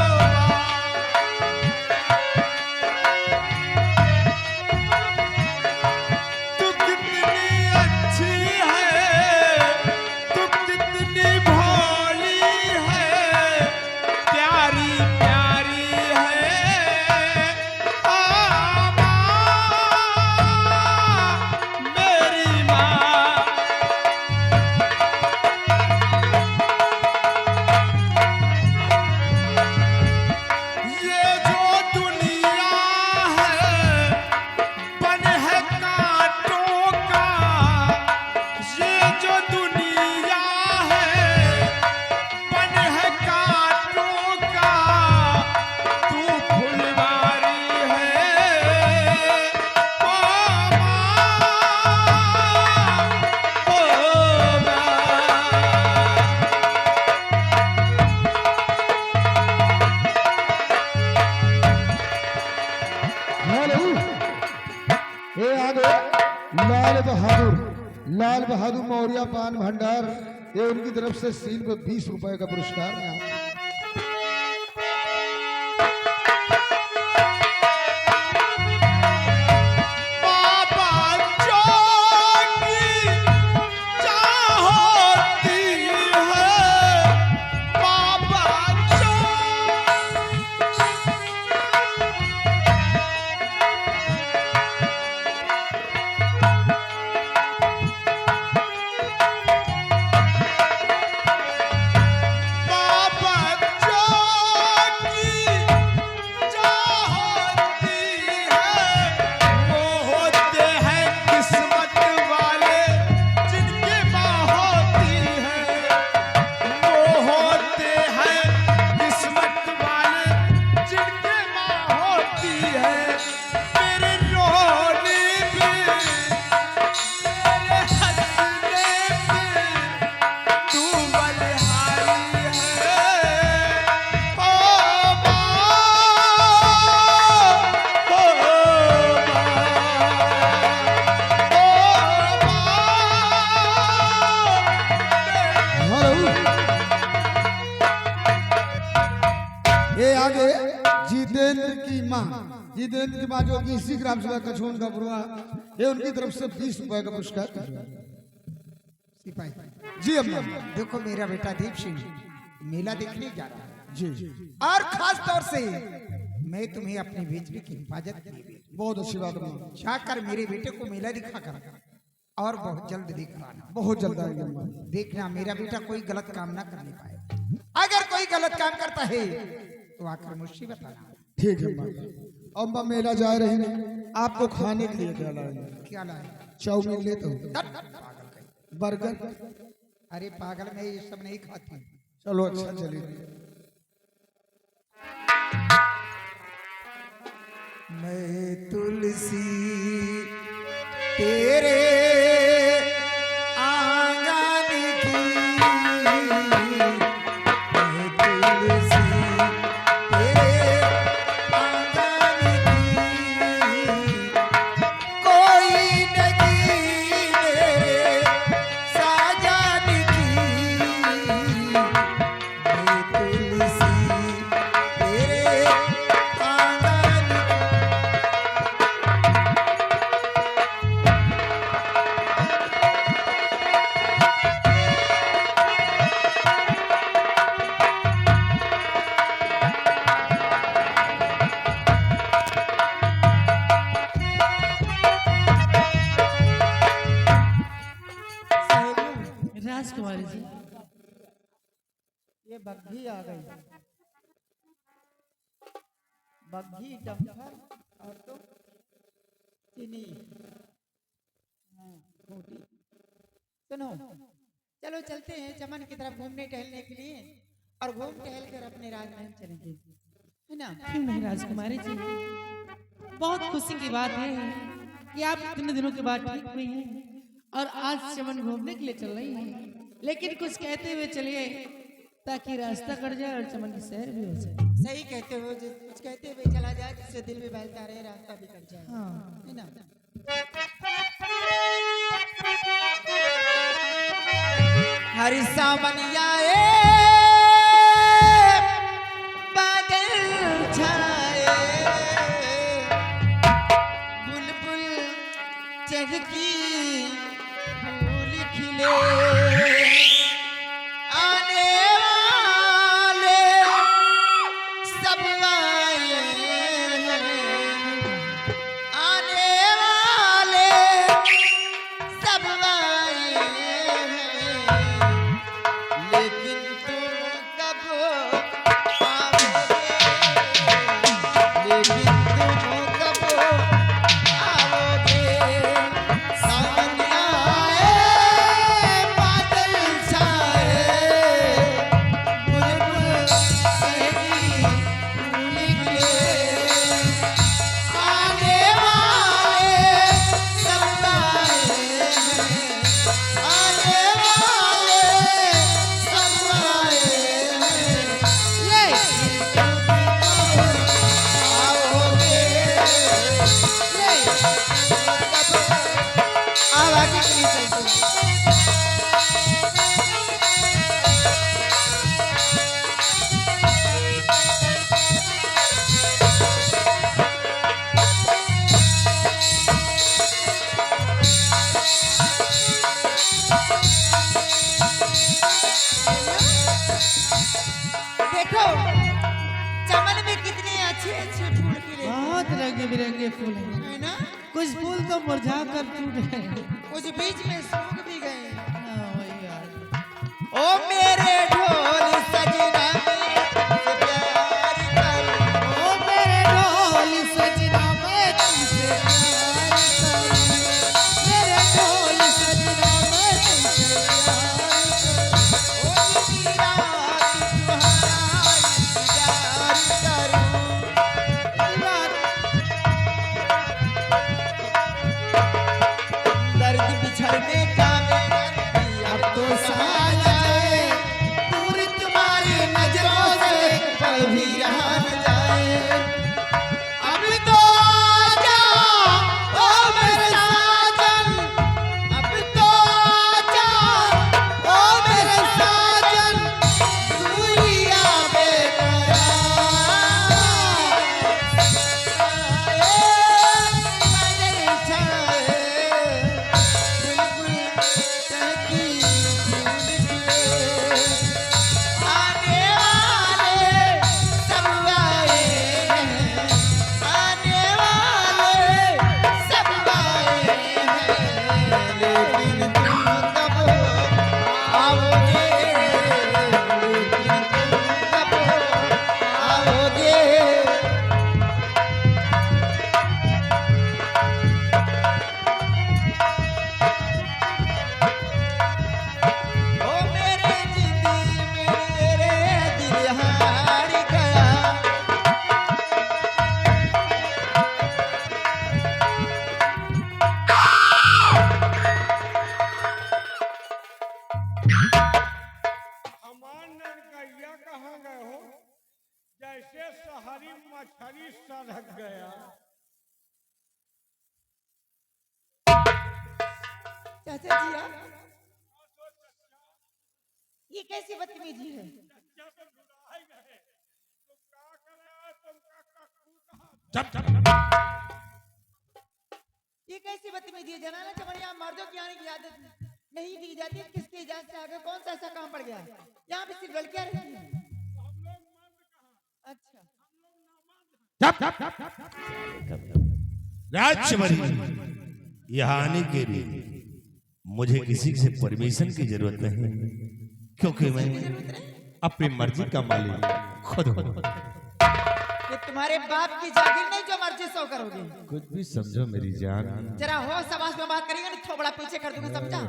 लाल बहादुर मौर्य पान भंडार, ये उनकी तरफ से सील को 20 रुपए का पुरस्कार। जितेंद्र की माँ जो कि इसी ग्राम सभा कछोन का बुरा, ये उनकी तरफ से 20 रुपए का पुरस्कार। सिपाही जी अम्मा। देखो मेरा बेटा दीप सिंह मेला देखने जा रहा है जी, और खास तौर से मैं तुम्हें अपनी बेचने की हिफाजत के लिए बहुत अच्छी बात अम्मा। जाकर मेरे बेटे को मेला दिखा कर और बहुत जल्द दिखाना। बहुत जल्द आएंगे अम्मा। देखना मेरा बेटा कोई गलत काम ना करने पाए, अगर कोई गलत काम करता है तो आकर मुझसे बताना। ठीक है अम्मा। अम्मा मेला जा रही है, आपको खाने के लिए क्या लाएंगे? क्या लाए? चाउमीन लेते हो, बर्गर? अरे पागल, मैं ये सब नहीं खाती। चलो अच्छा चलिए। मैं तुलसी तेरे आंगन की, मैं तुलसी तेरे आंगन की, कोई नहीं मेरे साजन की, मैं तुलसी तेरे आंगन की। राजकुमारी जी, ये बग्घी आ गई, बग्घी डम्फर और तो चीनी। रोटी। सुनो, चलो चलते हैं चमन की तरफ घूमने टहलने के लिए और घूम टहल कर अपने राजमहल चलेंगे, है ना? क्यों नहीं राजकुमारी जी, बहुत खुशी की बात है कि आप इतने दिनों के बाद ठीक हुई हैं और आज चमन घूमने के लिए चल रही हैं। लेकिन कुछ कहते हुए चलिए ताकि रास्ता कट जाए और चमन की सैर भी हो जाए। सही कहते हो, कुछ कहते हुए चला जाए जिससे दिल भी बहलता रहे, रास्ता भी कट जाए, हाँ। है ना? हरि सावनिया बादल छाए, बुलबुल चहकी फूल खिले, आने वाले सब आए हैं, आने वाले सब आए हैं, अच्छे अच्छे फूल खिले बहुत रंगे बिरंगे फूल हैं। है ना, कुछ फूल तो मुरझा कर टूट गए। कुछ बीच में सूख भी गए। हाँ, वही यार। ओ मेरे ढोल सजना तुमसे प्यार करूं। ओ मेरे ढोल सजना मैं तुमसे प्यार करूं। मेरे ढोल सजना मैं तुमसे प्यार ओ मेरी रात तुम्हारा इंतजार करूं। दर्द बिछड़ने का अब तो सा जाए, दूर तुम्हारी नजरों से पल भी रहा न जाए। अब तो आजा ओ मेरे साजन, अब तो आजा ओ मेरे साजन, दूरियां ओ मेरे जिंदगी मेरे दिल हार गया। हमार नरकैया कहाँ गए हो? जैसे शहरी मछली सड़क गया। चाचा जी आप ये कैसी बदतमीजी है? ये कैसी बदतमीजी है? जनाना चमड़िया मर्दों की आने की आदत नहीं दी जाती। किसकी इजाजत से आगे कौन सा ऐसा काम पड़ गया? यहाँ पे सिर्फ लड़कियां रहती हैं। अच्छा, राजकुमारी, यहाँ आने के लिए मुझे किसी से परमिशन की जरूरत नहीं, क्योंकि मैं अपनी मर्जी का मालिक खुद हूँ। ये तुम्हारे बाप की जागीर नहीं जो मर्जी सो करोगे। कुछ भी समझो मेरी जान। जरा हो समाज में बात करेंगे नहीं थोबड़ा पीछे कर दूंगा, समझा?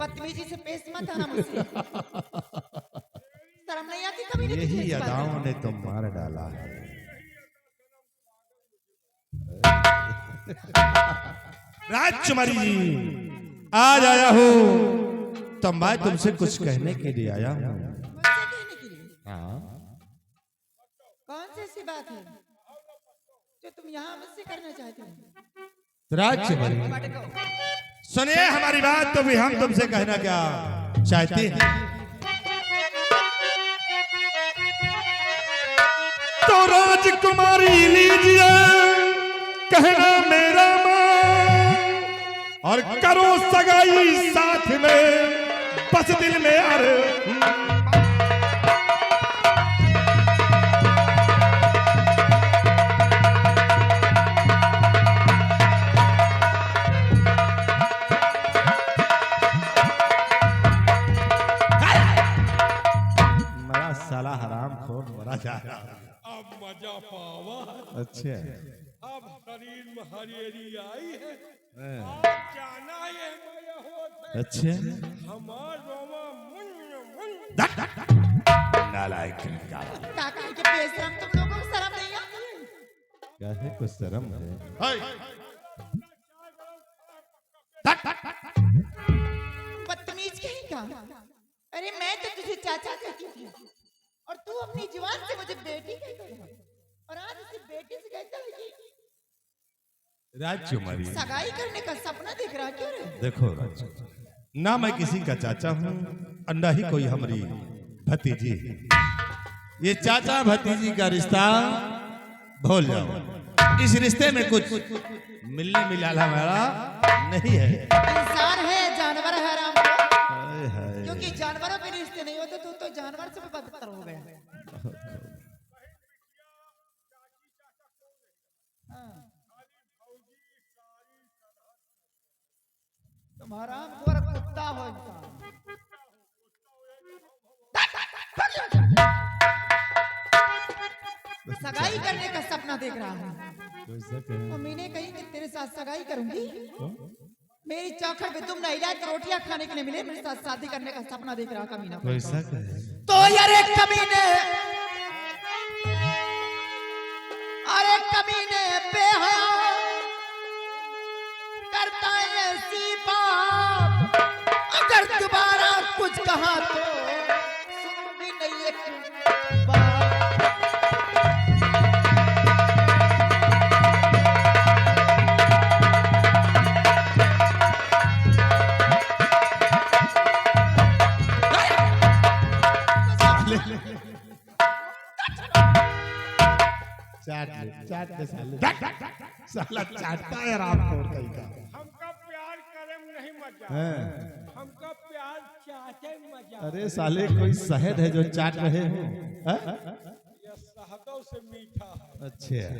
बदतमीजी से पेश मत आना मुझसे। शर्म नहीं आती कभी नहीं? यही अदाओं ने तो मार डाला है। राजकुमारी जी, आज आया हूँ तो मैं तुमसे कुछ कहने के लिए आया हूँ। मुझसे कहने के लिए हाँ, कौन सी ऐसी बात है जो तुम यहाँ मुझसे करना चाहते हो? राजकुमारी सुनिए हमारी बात, तो भी हम तुमसे कहना क्या चाहते हैं। तो राजकुमारी लीजिए कहना मेरा मान, और करो सगाई साथ में बस दिल में मरा साला हराम खोर मरा जा रहा। अब मजा पावा। अच्छा, अब शरीर में हरियरी आई है। अब जाना ये मजा होता है। अच्छा, हमार रोमा मुन नालायक काका के बेशरम तुम लोगों को शर्म नहीं आती? काहे को शर्म है? बदतमीज कहीं का। अरे मैं तो तुझे चाचा कहती थी और तू अपनी जुबान से मुझे बेटी कहता है, और आज इसे बेटी से कहता है कि राजकुमारी, सगाई करने का सपना देख रहा क्यों रे? देखो राजकुमारी, ना मैं किसी का चाचा हूँ और ना ही कोई हमारी भतीजी है। ये चाचा भतीजी का रिश्ता भूल जाओ। इस रिश्ते में कुछ मिलने मिलाना वाला नहीं है। इंसान है जानवर है राम को, हाय हाय। क्योंकि जानवरों के रिश्ते नहीं होते तो जानवर से भी बदतर हो गया। तुम्हारा गोर कुत्ता हो इंसान। सगाई करने का सपना देख रहा हूँ। मम्मी ने कही कि तेरे साथ सगाई करूंगी। मेरी चौखट पे तुम नहीं लाए तो रोटियां खाने के लिए मिले, मेरे साथ शादी करने का सपना देख रहा कमीना। तो यार एक कमीने, अरे कमीने बेहया करता है ऐसी बात, अगर दोबारा कुछ कहा तो सुनूंगी नहीं एक बात। चाट ले साला चाटता है राम खोर कहीं का। हमका प्यार करे में नहीं मजा, हमका प्यार चाहते मजा। अरे साले कोई शहद है जो चाट रहे हो? ये शहदों से मीठा है। अच्छा